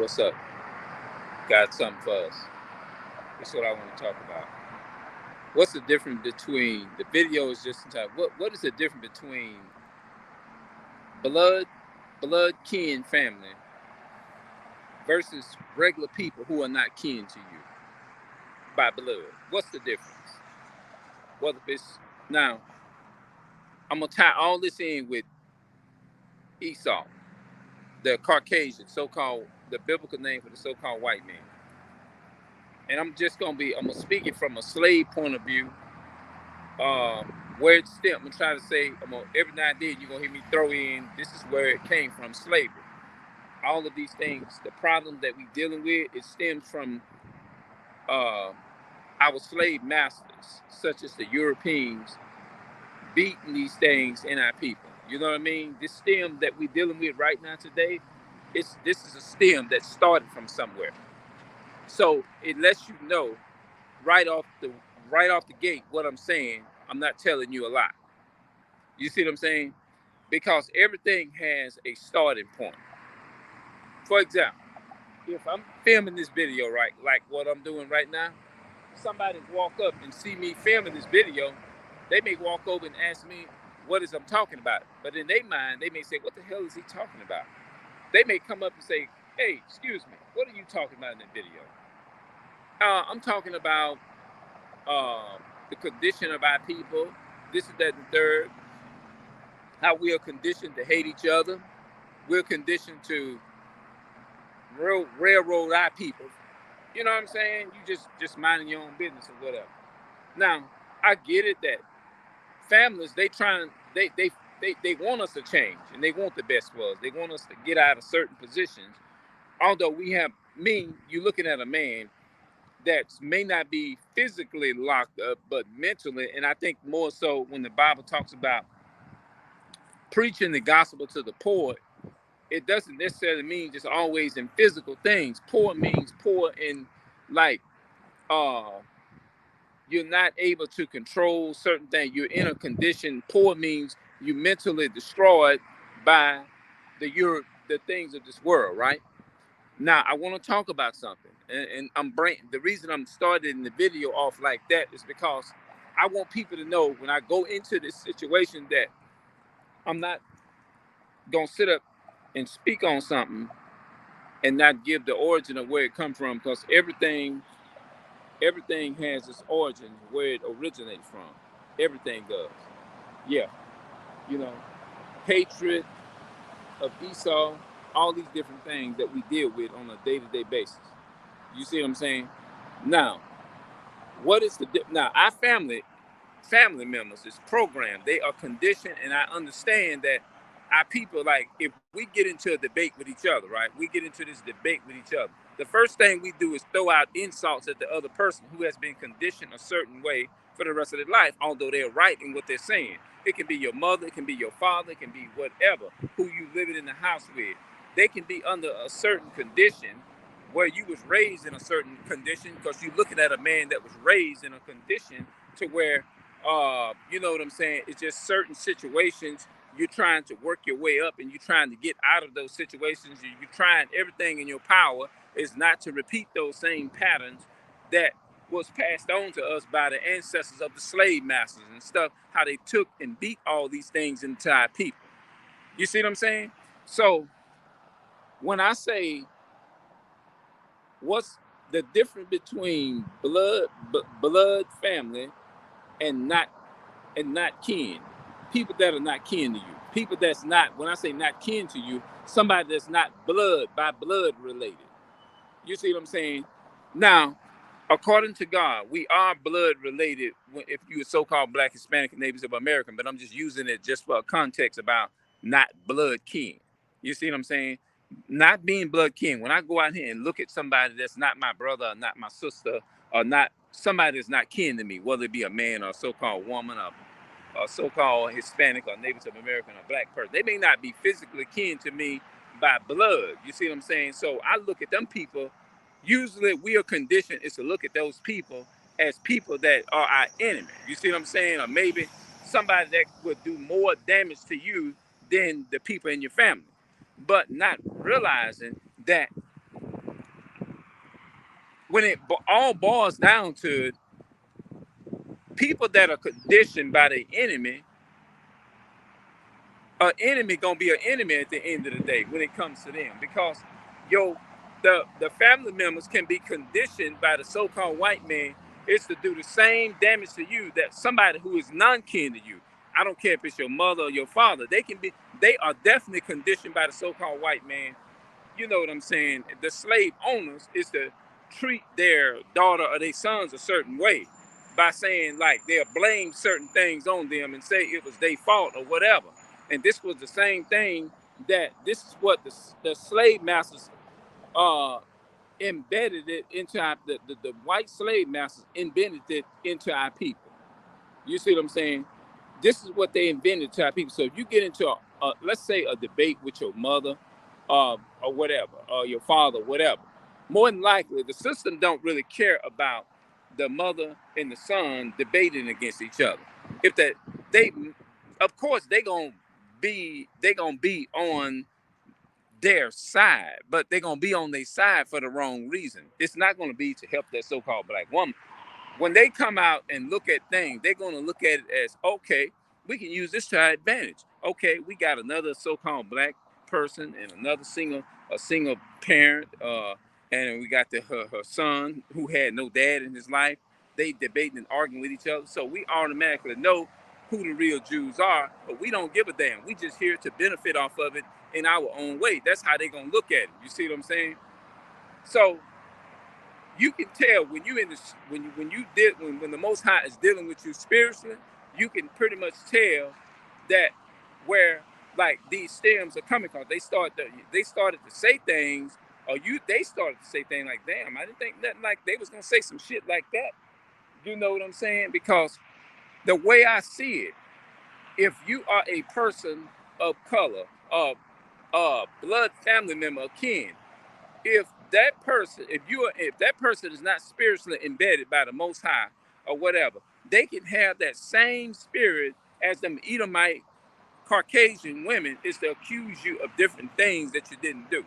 What's up? Got something for us. That's what I want to talk about. What's the difference between the video is just in time? What is the difference between blood blood kin family versus regular people who are not kin to you by blood? What's the difference? Whether it's now, I'm gonna tie all this in with Esau, the Caucasian, so-called the biblical name for the so-called white man. And I'm gonna speak it from a slave point of view. Where it stemmed, I'm trying to say, every now and then you're gonna hear me throw in. This is where it came from, slavery. All of these things, the problem that we dealing with, it stems from uh, our slave masters, such as the Europeans, beating these things in our people. You know what I mean? This stem that we dealing with right now today, this is a stem that started from somewhere. So it lets you know right off the right off the gate what I'm saying. I'm not telling you a lot. You see what I'm saying? Because everything has a starting point. For example, if I'm filming this video, right, like what I'm doing right now, somebody walk up and see me filming this video, they may walk over and ask me what is I'm talking about. But in their mind, they may say, what the hell is he talking about? They may come up and say, hey, excuse me, what are you talking about in the video? I'm talking about uh, the condition of our people, this is that and third, how we are conditioned to hate each other. We're conditioned to railroad our people. You know what I'm saying? You just minding your own business or whatever. Now, I get it that families they want us to change and they want the best for us. They want us to get out of certain positions. Although you looking at a man that may not be physically locked up, but mentally, and I think more so when the Bible talks about preaching the gospel to the poor, it doesn't necessarily mean just always in physical things. Poor means poor in like uh you're not able to control certain things. You're in a condition. Poor means you mentally destroyed by the things of this world, right? Now I want to talk about something, and the reason I'm starting the video off like that is because I want people to know when I go into this situation that I'm not gonna sit up and speak on something and not give the origin of where it comes from, because everything has its origin where it originates from. Everything does. Yeah, you know, hatred of Esau, all these different things that we deal with on a day-to-day basis. You see what I'm saying? Now, what is now our family members is programmed. They are conditioned, and I understand that our people, like, if we get into a debate with each other, right? We get into this debate with each other. The first thing we do is throw out insults at the other person who has been conditioned a certain way for the rest of their life, although they're right in what they're saying. It can be your mother, it can be your father, it can be whatever, who you living in the house with. They can be under a certain condition where you was raised in a certain condition, because you're looking at a man that was raised in a condition to where you know what I'm saying? It's just certain situations you're trying to work your way up and you're trying to get out of those situations. You're trying everything in your power is not to repeat those same patterns that was passed on to us by the ancestors of the slave masters and stuff, how they took and beat all these things into our people. You see what I'm saying? So when I say what's the difference between blood family and not kin, people that are not kin to you, people that's not, when I say not kin to you, somebody that's not blood related. You see what I'm saying? Now, according to God, we are blood related if you're so-called Black, Hispanic, and Native American, but I'm just using it just for a context about not blood kin. You see what I'm saying? Not being blood kin. When I go out here and look at somebody that's not my brother or not my sister or not somebody that's not kin to me, whether it be a man or a so-called woman or so-called Hispanic or Native American or Black person, they may not be physically kin to me by blood. You see what I'm saying? So I look at them people. Usually we are conditioned is to look at those people as people that are our enemy. You see what I'm saying? Or maybe somebody that would do more damage to you than the people in your family. But not realizing that when it all boils down to it, people that are conditioned by the enemy, an enemy gonna be an enemy at the end of the day when it comes to them, because yo, the family members can be conditioned by the so-called white man is to do the same damage to you that somebody who is non-kin to you. I don't care if it's your mother or your father. They are definitely conditioned by the so-called white man. You know what I'm saying? The slave owners is to treat their daughter or their sons a certain way by saying like they'll blame certain things on them and say it was their fault or whatever. And this was the same thing that this is what the slave masters uh embedded it into the white slave masters embedded it into our people. You see what I'm saying? This is what they invented to our people. So if you get into let's say a debate with your mother, or whatever, or your father, whatever, more than likely the system don't really care about the mother and the son debating against each other. If that they, of course, they gonna be on their side, but they're gonna be on their side for the wrong reason. It's not gonna be to help that so-called black woman. When they come out and look at things, they're going to look at it as, okay, we can use this to our advantage. Okay, we got another so-called black person and another a single parent, and we got her son who had no dad in his life. They debating and arguing with each other. So we automatically know who the real Jews are, but we don't give a damn. We just here to benefit off of it in our own way. That's how they're going to look at it. You see what I'm saying? So you can tell when you in this when the Most High is dealing with you spiritually, you can pretty much tell that where like these stems are coming from. They started to say things, or they started to say things like, "Damn, I didn't think nothing like they was gonna say some shit like that." You know what I'm saying? Because the way I see it, if you are a person of color, blood family member, kin, if that person is not spiritually embedded by the Most High or whatever, they can have that same spirit as them Edomite Caucasian women, is to accuse you of different things that you didn't do.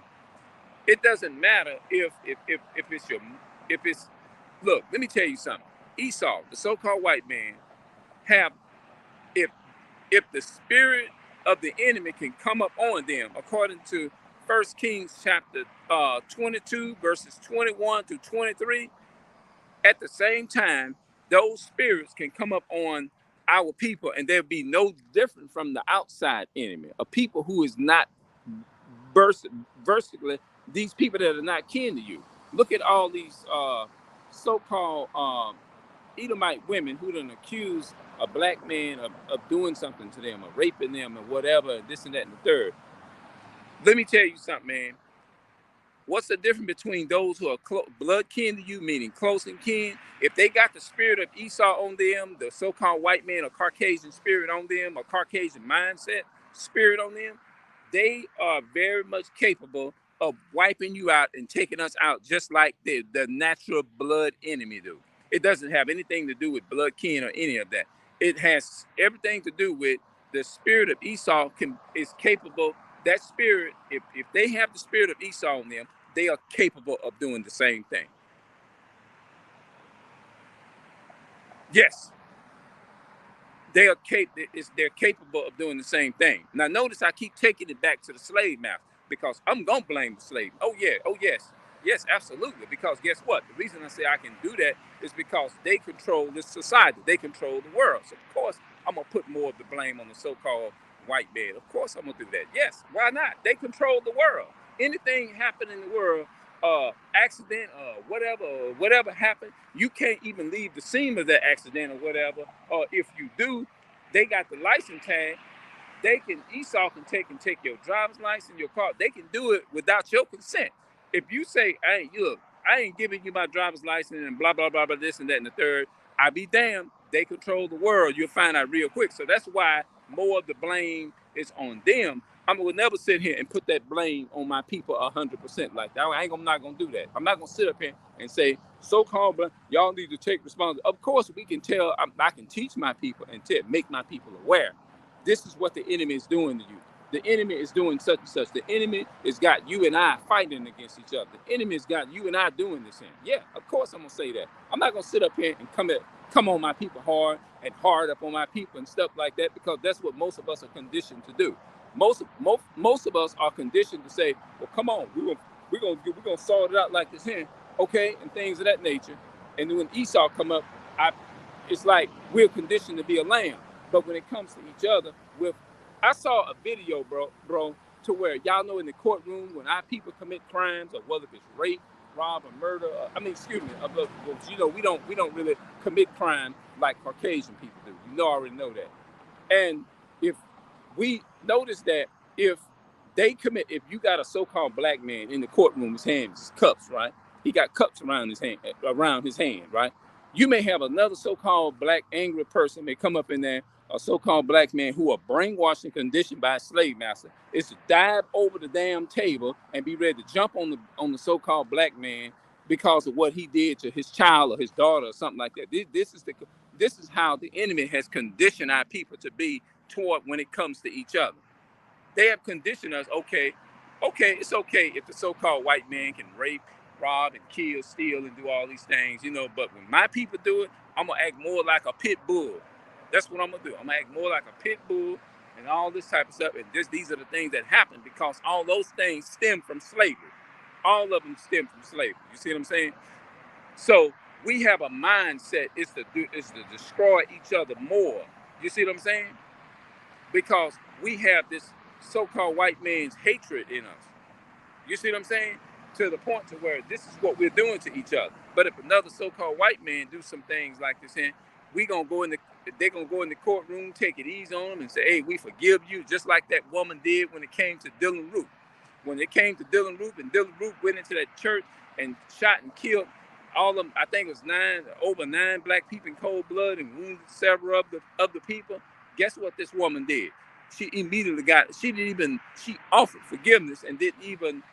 It doesn't matter if it's your if it's look. Let me tell you something. Esau, the so-called white man, have if the spirit of the enemy can come up on them, according to 1 Kings chapter 22, verses 21 to 23, at the same time, those spirits can come up on our people, and they'll be no different from the outside enemy, a people who is not vertically, these people that are not kin to you. Look at all these so-called Edomite women who done accuse a black man of doing something to them, or raping them, or whatever, this and that and the third. Let me tell you something, man. What's the difference between those who are blood kin to you, meaning close and kin? If they got the spirit of Esau on them, the so-called white man or Caucasian spirit on them, or Caucasian mindset spirit on them, they are very much capable of wiping you out and taking us out, just like the natural blood enemy do. It doesn't have anything to do with blood kin or any of that. It has everything to do with the spirit of Esau is capable. That spirit, if they have the spirit of Esau in them, they are capable of doing the same thing. Yes, they're capable of doing the same thing. Now, notice I keep taking it back to the slave master, because I'm gonna blame the slave. Oh yeah, oh yes, absolutely. Because guess what? The reason I say I can do that is because they control this society. They control the world. So of course, I'm gonna put more of the blame on the so-called white man. Of course, I'm gonna do that. Yes, why not? They control the world. Anything happen in the world, accident, whatever happened, you can't even leave the scene of that accident or whatever. Or if you do, they got the license tag. Esau can take your driver's license, your car. They can do it without your consent. If you say, "Hey, look, I ain't giving you my driver's license," and blah blah blah blah, this and that and the third, I be damned. They control the world. You'll find out real quick. So that's why more of the blame is on them. I will never sit here and put that blame on my people 100% like that. I'm not gonna do that. I'm not gonna sit up here and say, so-called, y'all need to take responsibility. Of course, we can tell. I can teach my people and make my people aware. This is what the enemy is doing to you. The enemy is doing such and such. The enemy has got you and I fighting against each other. The enemy has got you and I doing this thing. Yeah, of course I'm gonna say that. I'm not gonna sit up here and come on my people hard and hard up on my people and stuff like that, because that's what most of us are conditioned to do. Most of us are conditioned to say, well, come on, we're gonna sort it out like this here, okay, and things of that nature. And then when Esau come up, it's like we're conditioned to be a lamb. But when it comes to each other, I saw a video, bro, to where y'all know in the courtroom when our people commit crimes, or whether it's rape, rob, or murder. You know, we don't really commit crime like Caucasian people do. You know, I already know that. And if we notice that if you got a so-called black man in the courtroom, his hands is cuffs, right? He got cuffs around his hand, right? You may have another so-called black angry person may come up in there, a so-called black man who are brainwashed and conditioned by a slave master, is to dive over the damn table and be ready to jump on the so-called black man because of what he did to his child or his daughter or something like that. This is how the enemy has conditioned our people to be toward when it comes to each other. They have conditioned us, okay, it's okay if the so-called white man can rape, rob, and kill, steal, and do all these things, you know, but when my people do it, I'm gonna act more like a pit bull. That's what I'm gonna do. I'm gonna act more like a pit bull and all this type of stuff. And these are the things that happen because all those things stem from slavery. All of them stem from slavery. You see what I'm saying? So we have a mindset is to destroy each other more. You see what I'm saying? Because we have this so-called white man's hatred in us. You see what I'm saying? To the point to where this is what we're doing to each other. But if another so-called white man do some things like this, and they're gonna go in the courtroom, take it easy on them, and say, "Hey, we forgive you," just like that woman did when it came to Dylan Roof. When it came to Dylan Roof, and Dylan Roof went into that church and shot and killed all of them. I think it was over nine black people in cold blood and wounded several of the people. Guess what this woman did? She immediately she offered forgiveness and didn't even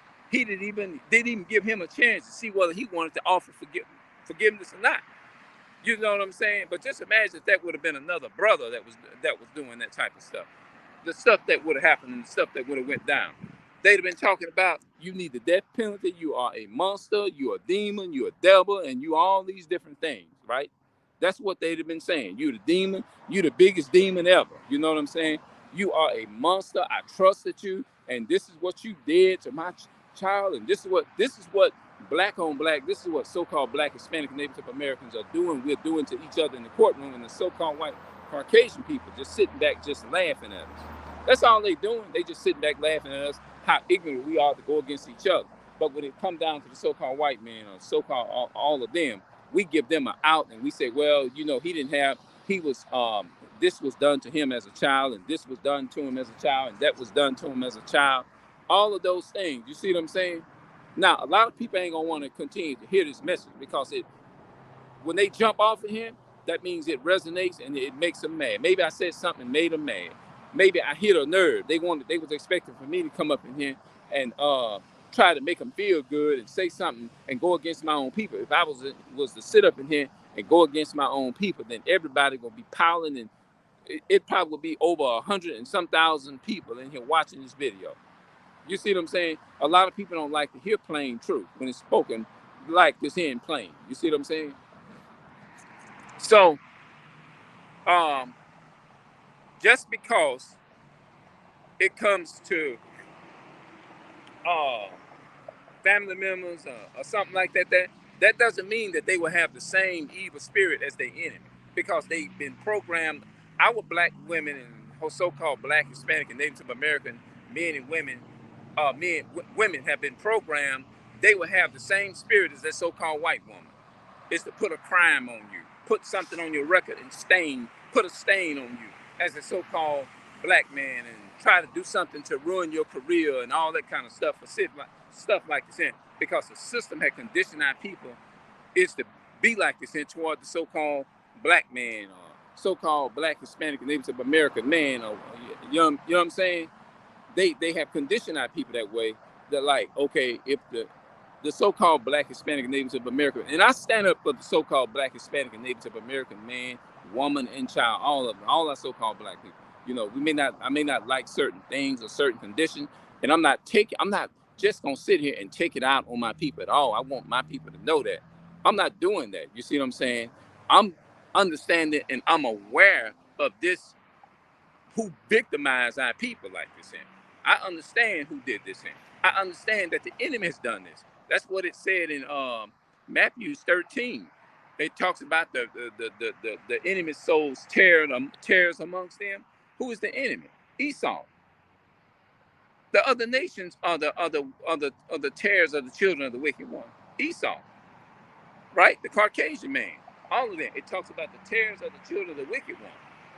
give him a chance to see whether he wanted to offer forgiveness or not. You know what I'm saying? But just imagine if that would have been another brother that was doing that type of stuff. The stuff that would have happened and the stuff that would have went down. They'd have been talking about, you need the death penalty, you are a monster, you're a demon, you're a devil, and you all these different things, right? That's what they'd have been saying. You the demon, you the biggest demon ever. You know what I'm saying? You are a monster. I trusted you, and this is what you did to my child, and this is what black on black, this is what so-called black, Hispanic, and Native Americans are doing. We're doing to each other in the courtroom, and the so-called white Caucasian people just sitting back, just laughing at us. That's all they doing. They just sitting back laughing at us, how ignorant we are to go against each other. But when it comes down to the so-called white man or so-called all of them, we give them an out and we say, well, you know, this was done to him as a child, and this was done to him as a child, and that was done to him as a child. All of those things. You see what I'm saying? Now, a lot of people ain't gonna want to continue to hear this message because when they jump off of him, that means it resonates and it makes them mad. Maybe I said something and made them mad. Maybe I hit a nerve. They was expecting for me to come up in here and try to make them feel good and say something and go against my own people. If I was to sit up in here and go against my own people, then everybody gonna be piling, and it probably will be over 100 and some thousand people in here watching this video. You see what I'm saying? A lot of people don't like to hear plain truth when it's spoken like this here in plain. You see what I'm saying? So, just because it comes to family members or something like that doesn't mean that they will have the same evil spirit as their enemy, because they've been programmed. Our black women and so-called black, Hispanic, and Native American men and women, women have been programmed. They will have the same spirit as that so-called white woman. It's to put a crime on you, put something on your record and put a stain on you as a so-called black man, and try to do something to ruin your career and all that kind of stuff, stuff like this. Because the system had conditioned our people is to be like this toward the so-called black man or so-called black, Hispanic, and Native American man, or you know what I'm saying? They have conditioned our people that way. That like, okay, if the so-called black, Hispanic, and Native American, and I stand up for the so-called black, Hispanic, and Native American man, woman, and child, all of them, all our so-called black people. You know, I may not like certain things or certain conditions, and I'm not just gonna sit here and take it out on my people at all. I want my people to know that. I'm not doing that. You see what I'm saying? I'm understanding and I'm aware of this, who victimized our people like this. I understand who did this. I understand that the enemy has done this. That's what it said in Matthew 13. It talks about the enemy sows tares amongst them. Who is the enemy? Esau. The other nations are the tares of the children of the wicked one. Esau, right? The Caucasian man. All of that. It talks about the tares of the children of the wicked one,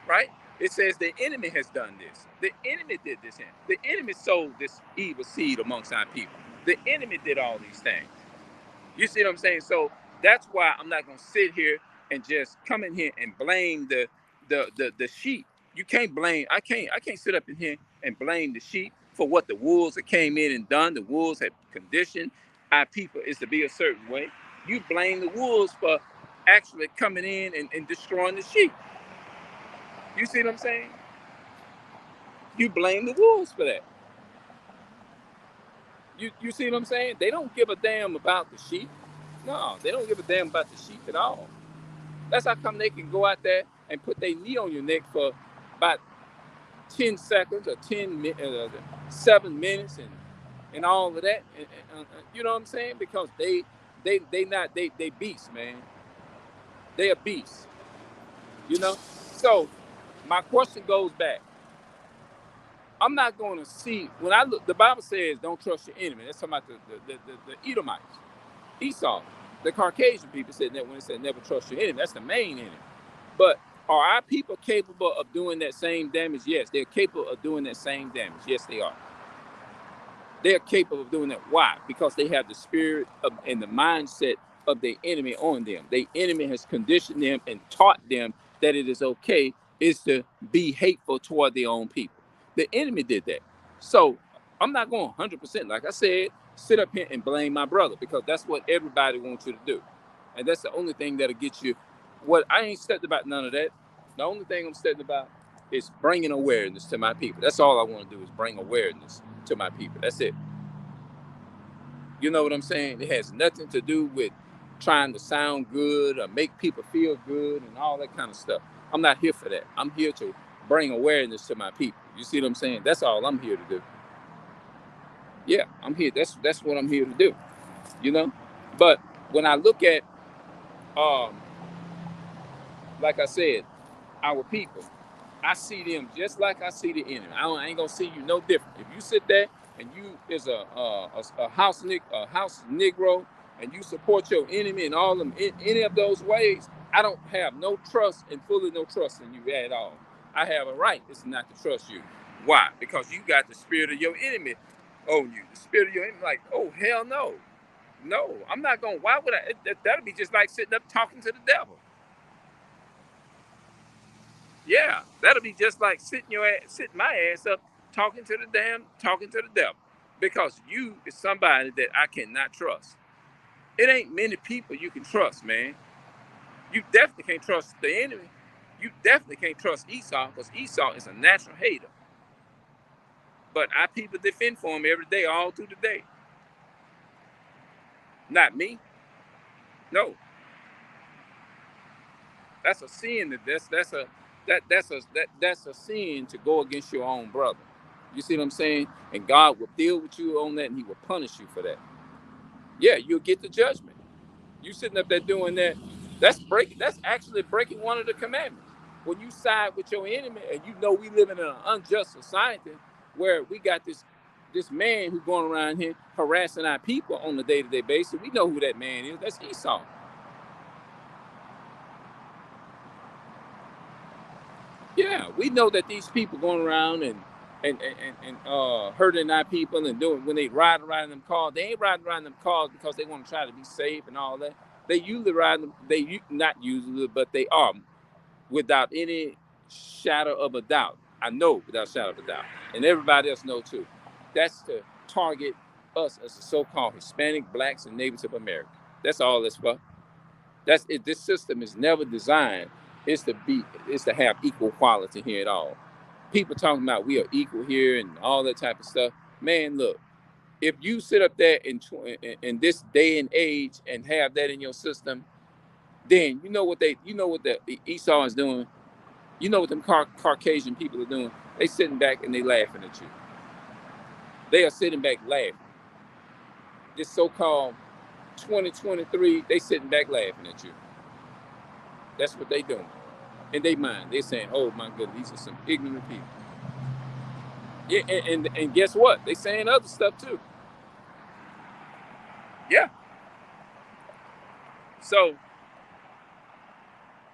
right? It says the enemy has done this. The enemy did this. The enemy sowed this evil seed amongst our people. The enemy did all these things. You see what I'm saying? So that's why I'm not gonna sit here and just come in here and blame the sheep. You can't blame. I can't sit up in here and blame the sheep for what the wolves that came in and done. The wolves have conditioned our people is to be a certain way. You blame the wolves for actually coming in and destroying the sheep. You see what I'm saying? You blame the wolves for that. You see what I'm saying? They don't give a damn about the sheep. No, they don't give a damn about the sheep at all. That's how come they can go out there and put their knee on your neck for about 10 seconds or 7 minutes and all of that. You know what I'm saying? Because they beasts, man. They a beast. You know? So my question goes back. I'm not going to see, when I look, the Bible says don't trust your enemy. That's talking about the Edomites, Esau. The Caucasian people said that when it said never trust your enemy. That's the main enemy. But are our people capable of doing that same damage? Yes, they're capable of doing that same damage. Yes, they are. They're capable of doing that. Why? Because they have the spirit and the mindset of the enemy on them. The enemy has conditioned them and taught them that it is okay is to be hateful toward their own people. The enemy did that. So I'm not going 100%. Like I said, sit up here and blame my brother, because that's what everybody wants you to do. And that's the only thing that'll get you. What I ain't studying about none of that. The only thing I'm studying about is bringing awareness to my people. That's all I want to do, is bring awareness to my people. That's it. You know what I'm saying? It has nothing to do with trying to sound good or make people feel good and all that kind of stuff. I'm not here for that. I'm here to bring awareness to my people. You see what I'm saying? That's all I'm here to do. Yeah, I'm here. That's what I'm here to do. You know? But when I look at like I said, our people, I see them just like I see the enemy. I ain't gonna see you no different. If you sit there and you is a house Negro and you support your enemy in all them in any of those ways, I don't have no trust and fully no trust in you at all. I have a right is not to trust you. Why? Because you got the spirit of your enemy on you. The spirit of your enemy, like, oh hell no, no, I'm not gonna. Why would I? That'd be just like sitting up talking to the devil. Yeah, that'll be just like sitting my ass up talking to the devil, because you is somebody that I cannot trust. It ain't many people you can trust, man. You definitely can't trust the enemy. You definitely can't trust Esau, because Esau is a natural hater. But our people defend for him every day, all through the day. Not me. No, that's a sin. That's a sin to go against your own brother. You see what I'm saying? And God will deal with you on that, and He will punish you for that. Yeah, you'll get the judgment. You sitting up there doing that, that's actually breaking one of the commandments. When you side with your enemy, and you know we live in an unjust society where we got this man who's going around here harassing our people on a day-to-day basis. We know who that man is. That's Esau. Yeah, we know that these people going around and hurting our people and doing, when they ride around in them cars, they ain't riding around in them cars because they want to try to be safe and all that. They usually ride them. Not usually, but they are, without any shadow of a doubt. I know without a shadow of a doubt, and everybody else know too. That's to target us as the so-called Hispanic, blacks, and natives of America. That's all that's for. That's it. This system is never designed is to have equal quality here at all. People talking about we are equal here and all that type of stuff. Man, look, if you sit up there in this day and age and have that in your system, then you know what the Esau is doing. You know what them Caucasian people are doing. They sitting back and they laughing at you. They are sitting back laughing. This so-called 2023, they sitting back laughing at you. That's what they doing. In their mind, they're saying, "Oh my goodness, these are some ignorant people." Yeah, and guess what? They saying other stuff too. Yeah. So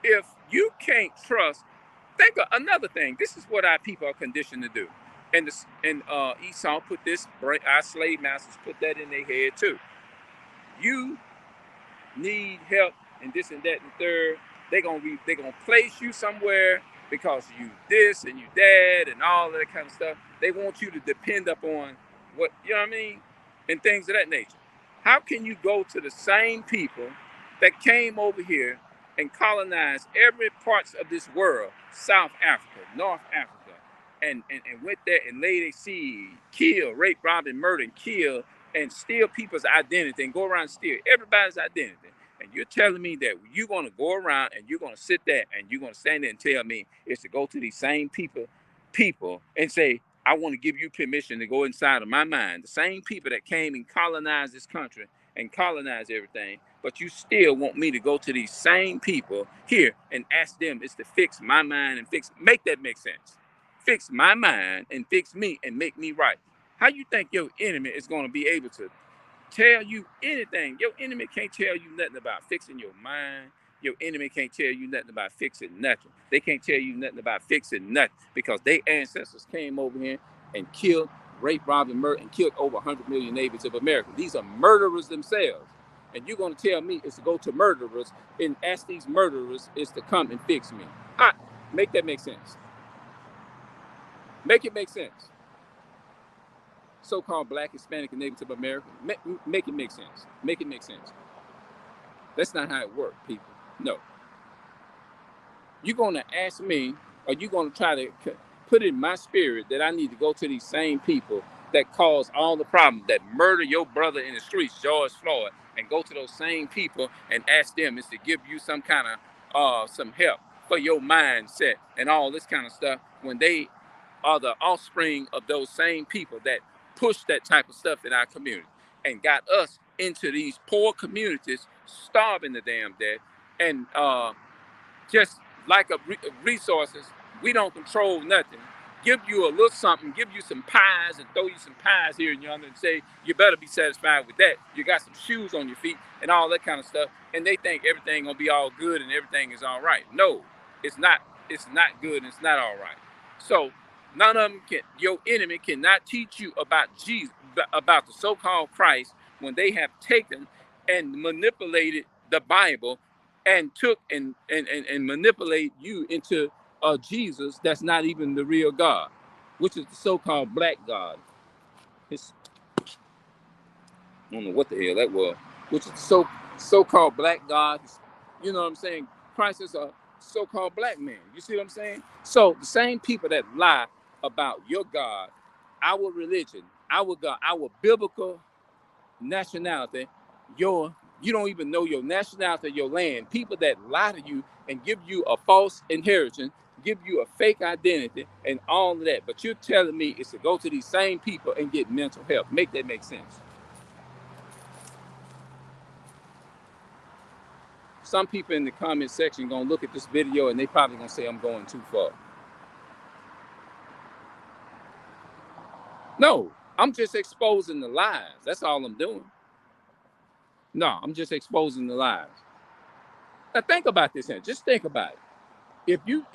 if you can't trust, think of another thing. This is what our people are conditioned to do. And Esau put this, our slave masters put that in their head too. You need help and this and that and third. They're gonna place you somewhere because you this and you that and all of that kind of stuff. They want you to depend upon what you know what I mean, and things of that nature. How can you go to the same people that came over here and colonized every parts of this world, South Africa, North Africa, and went there and laid a seed, kill, rape, rob, and murder, and kill, and steal people's identity and go around and steal everybody's identity? And you're telling me that you're going to go around and you're going to sit there and you're going to stand there and tell me it's to go to these same people and say, I want to give you permission to go inside of my mind. The same people that came and colonized this country and colonized everything, but you still want me to go to these same people here and ask them is to fix my mind and make that make sense. Fix my mind and fix me and make me right. How you think your enemy is going to be able to tell you anything? Your enemy can't tell you nothing about fixing your mind. Your enemy can't tell you nothing about fixing nothing. They can't tell you nothing about fixing nothing because their ancestors came over here and killed, raped, robbed, and murdered, and killed over 100 million neighbors of America. These are murderers themselves. And you're going to tell me it's to go to murderers and ask these murderers is to come and fix me. Make that make sense. Make it make sense. So-called Black, Hispanic, and Native American. Make it make sense. Make it make sense. That's not how it works, people. No. You're going to ask me, or you're going to try to put in my spirit that I need to go to these same people that cause all the problems, that murder your brother in the streets, George Floyd, and go to those same people and ask them is to give you some kind of some help for your mindset and all this kind of stuff when they are the offspring of those same people that push that type of stuff in our community and got us into these poor communities, starving to damn death, and just like resources, we don't control nothing. Give you a little something, give you some pies and throw you some pies here and yonder and say, you better be satisfied with that. You got some shoes on your feet and all that kind of stuff. And they think everything gonna be all good and everything is all right. No, it's not. It's not good and it's not all right. So none of them can, your enemy cannot teach you about Jesus, about the so-called Christ, when they have taken and manipulated the Bible and took and manipulate you into a Jesus that's not even the real God, which is the so-called black God. I don't know what the hell that was, which is the so-called black God. You know what I'm saying? Christ is a so-called black man. You see what I'm saying? So the same people that lie about your God, our religion, our God, our biblical nationality, you don't even know your nationality, your land. People that lie to you and give you a false inheritance, give you a fake identity and all of that. But you're telling me it's to go to these same people and get mental health. Make that make sense. Some people in the comment section gonna look at this video and they probably gonna say I'm going too far. No, I'm just exposing the lies. That's all I'm doing. No, I'm just exposing the lies. Now think about this here. Just think about it. If you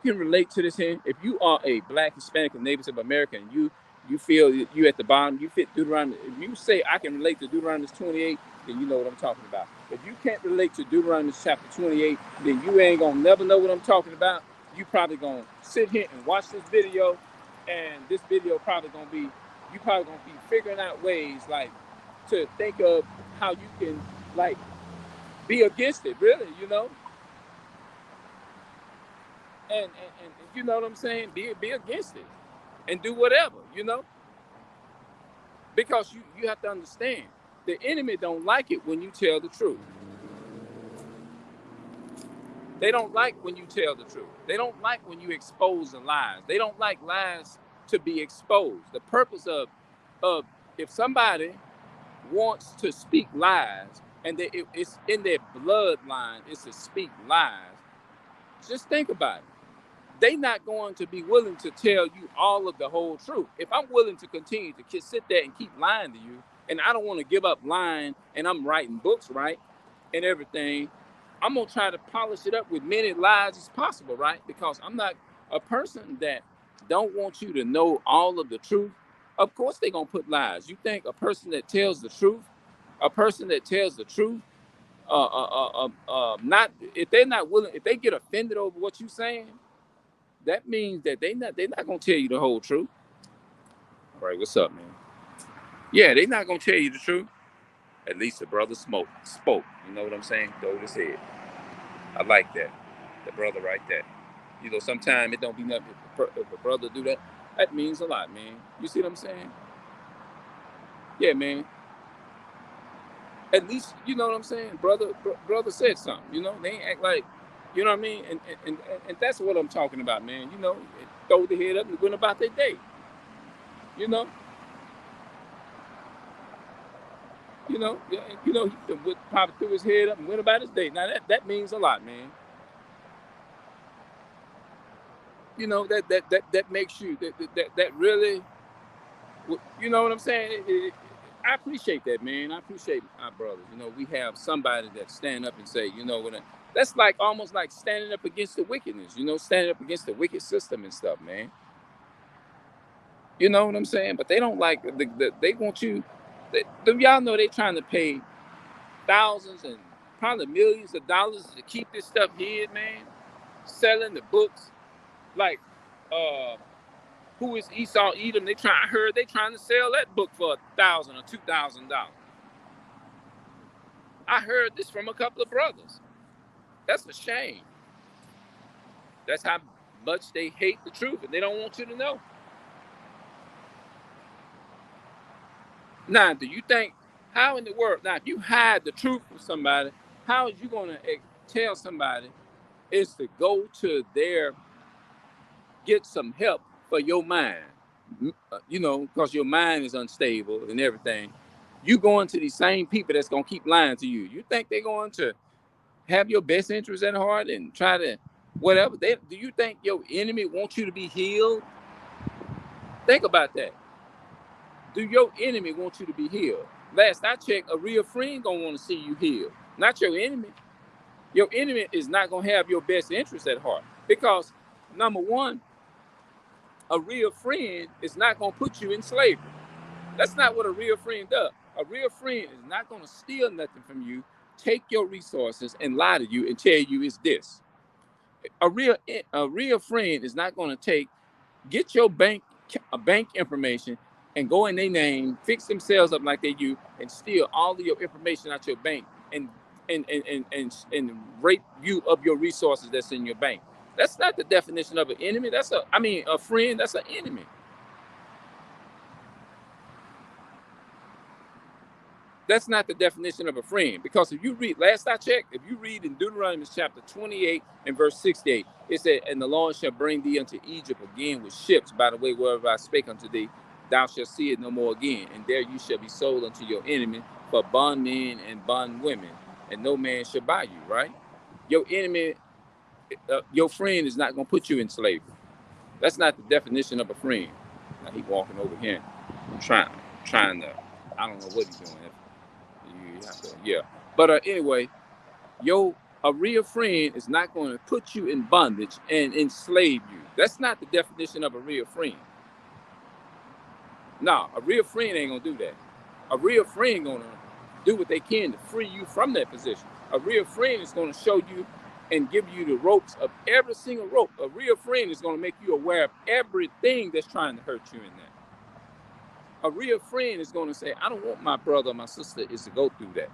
can relate to this here, if you are a Black, Hispanic, and Native American, you feel you at the bottom, you fit Deuteronomy. If you say I can relate to Deuteronomy 28, then you know what I'm talking about. If you can't relate to Deuteronomy chapter 28, then you ain't gonna never know what I'm talking about. You probably gonna sit here and watch this video, and this video probably gonna be figuring out ways like to think of how you can like be against it, really, you know. and you know what I'm saying? Be against it and do whatever, you know? Because you have to understand the enemy don't like it when you tell the truth. They don't like when you tell the truth. They don't like when you expose the lies. They don't like lies to be exposed. The purpose of if somebody wants to speak lies and it's in their bloodline is to speak lies, just think about it. They not going to be willing to tell you all of the whole truth. If I'm willing to continue to sit there and keep lying to you, and I don't want to give up lying, and I'm writing books, right, and everything, I'm gonna try to polish it up with many lies as possible, right? Because I'm not a person that don't want you to know all of the truth. Of course, they're gonna put lies. You think a person that tells the truth, not if they're not willing, if they get offended over what you're saying, that means that they're not gonna tell you the whole truth. All right, what's up, man? Yeah, they're not gonna tell you the truth. At least the brother spoke. You know what I'm saying? Throw his head. I like that. The brother right there. You know, sometimes it don't be nothing. If a brother do that, that means a lot, man. You see what I'm saying? Yeah, man. At least you know what I'm saying. Brother said something. You know, they ain't act like, you know what I mean. And that's what I'm talking about, man. You know, throw the head up and went about their day. You know. He probably threw his head up and went about his day. Now that means a lot, man. You know that makes you that really, you know what I'm saying. I appreciate that, man. I appreciate our brothers. You know, we have somebody that stand up and say, you know, that's like almost like standing up against the wickedness. You know, standing up against the wicked system and stuff, man. You know what I'm saying? But they don't like they want you. Y'all know they trying to pay thousands and probably millions of dollars to keep this stuff hid, man. Selling the books, like who is Esau Edom? I heard they trying to sell that book for $1,000 or $2,000. I heard this from a couple of brothers. That's a shame. That's how much they hate the truth, and they don't want you to know. Now, do you think, how in the world, now if you hide the truth from somebody, how is you going to tell somebody is to go to get some help for your mind? You know, because your mind is unstable and everything. You going to these same people that's going to keep lying to you. You think they're going to have your best interest at heart and try to whatever? Do you think your enemy wants you to be healed? Think about that. Do your enemy want you to be healed? Last I checked, a real friend gonna want to see you healed, not your enemy. Your enemy is not gonna have your best interest at heart because, number one, a real friend is not gonna put you in slavery. That's not what a real friend does. A real friend is not gonna steal nothing from you, take your resources and lie to you and tell you it's this. A real friend is not gonna get your bank information and go in their name, fix themselves up like they do, and steal all of your information out your bank and rape you of your resources that's in your bank. That's not the definition of an enemy. A friend. That's an enemy. That's not the definition of a friend. Because if you read, last I checked, if you read in Deuteronomy chapter 28 and verse 68, it said, and the Lord shall bring thee unto Egypt again with ships, by the way, wherever I spake unto thee, thou shalt see it no more again. And there you shall be sold unto your enemy for bondmen and bondwomen, and no man shall buy you, right? Your enemy, your friend is not going to put you in slavery. That's not the definition of a friend. Now he walking over here trying to, I don't know what he's doing. Yeah. But anyway, a real friend is not going to put you in bondage and enslave you. That's not the definition of a real friend. No, a real friend ain't going to do that. A real friend going to do what they can to free you from that position. A real friend is going to show you and give you the ropes of every single rope. A real friend is going to make you aware of everything that's trying to hurt you in that. A real friend is going to say, I don't want my brother or my sister is to go through that.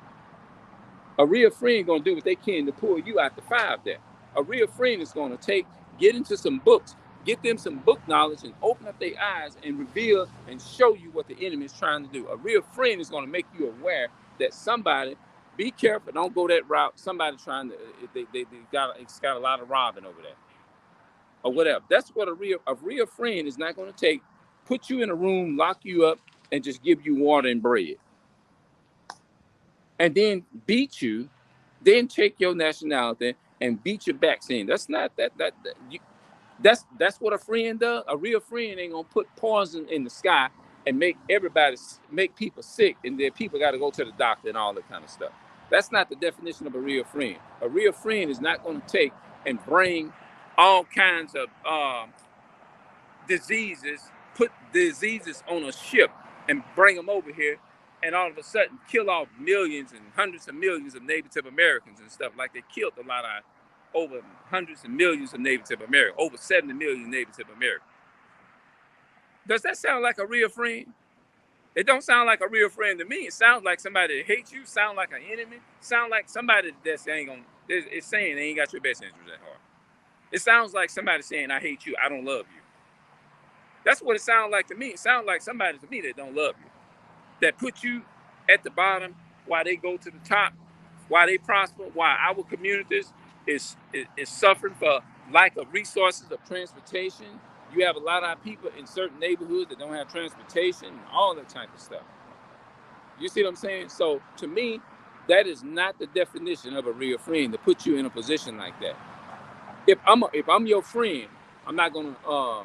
A real friend is going to do what they can to pull you out the fire of that. A real friend is going to take Get into some books. Get them some book knowledge and open up their eyes and reveal and show you what the enemy is trying to do. A real friend is going to make you aware that somebody, be careful, don't go that route. Somebody trying to, it's got a lot of robbing over there or whatever. That's what a real friend is not going to take. Put you in a room, lock you up, and just give you water and bread, and then beat you, then take your nationality and beat your back. Saying that's not that's what a friend does. A real friend ain't gonna put poison in the sky and make people sick, and then people got to go to the doctor and all that kind of stuff. That's not the definition of a real friend. A real friend is not going to take and bring all kinds of diseases, put diseases on a ship and bring them over here, and all of a sudden kill off millions and hundreds of millions of Native Americans and stuff, like they killed a lot of over hundreds of millions of Native Americans, over 70 million Native Americans. Does that sound like a real friend? It don't sound like a real friend to me. It sounds like somebody that hates you, sound like an enemy, sound like somebody that's ain't gonna, it's saying they ain't got your best interest at heart. It sounds like somebody saying, I hate you, I don't love you. That's what it sounds like to me. It sounds like somebody to me that don't love you, that put you at the bottom while they go to the top, while they prosper, while our communities is suffering for lack of resources of transportation. You have a lot of people in certain neighborhoods that don't have transportation and all that type of stuff. You see what I'm saying? So to me, that is not the definition of a real friend, to put you in a position like that. If I'm your friend, I'm not gonna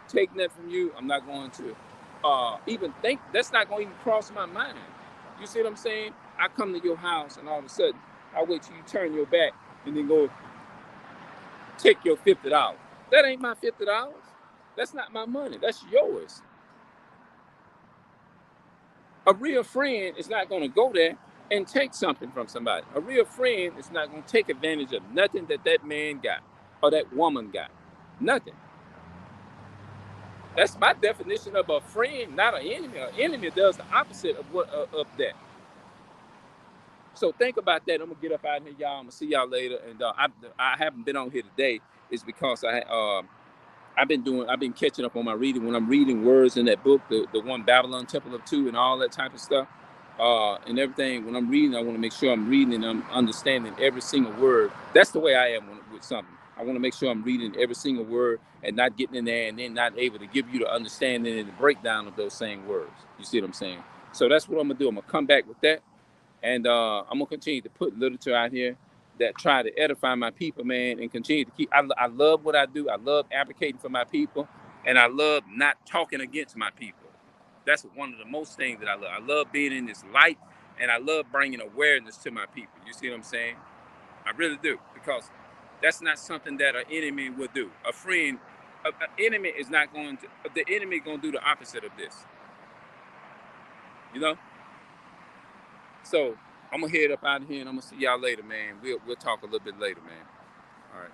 take that from you. I'm not going to even think. That's not going to even cross my mind. You see what I'm saying? I come to your house and all of a sudden I wait till you turn your back and then go take your $50. That ain't my $50. That's not my money. That's yours. A real friend is not going to go there and take something from somebody. A real friend is not going to take advantage of nothing that man got or that woman got. Nothing. That's my definition of a friend, not an enemy. An enemy does the opposite of that. So think about that. I'm gonna get up out of here, y'all. I'm gonna see y'all later. And I haven't been on here today is because I've been catching up on my reading. When I'm reading words in that book, the one Babylon Temple of Two and all that type of stuff, and everything. When I'm reading, I want to make sure I'm reading and I'm understanding every single word. That's the way I am with something. I want to make sure I'm reading every single word and not getting in there and then not able to give you the understanding and the breakdown of those same words. You see what I'm saying? So that's what I'm gonna do. I'm gonna come back with that, and I'm gonna continue to put literature out here that try to edify my people, man, and continue to keep. I love what I do. I love advocating for my people, and I love not talking against my people. That's one of the most things that I love. I love being in this light, and I love bringing awareness to my people. You see what I'm saying? I really do, because that's not something that an enemy would do. A friend, an enemy is not going to. The enemy going to do the opposite of this. You know. So I'm gonna head up out of here, and I'm gonna see y'all later, man. We'll talk a little bit later, man. All right.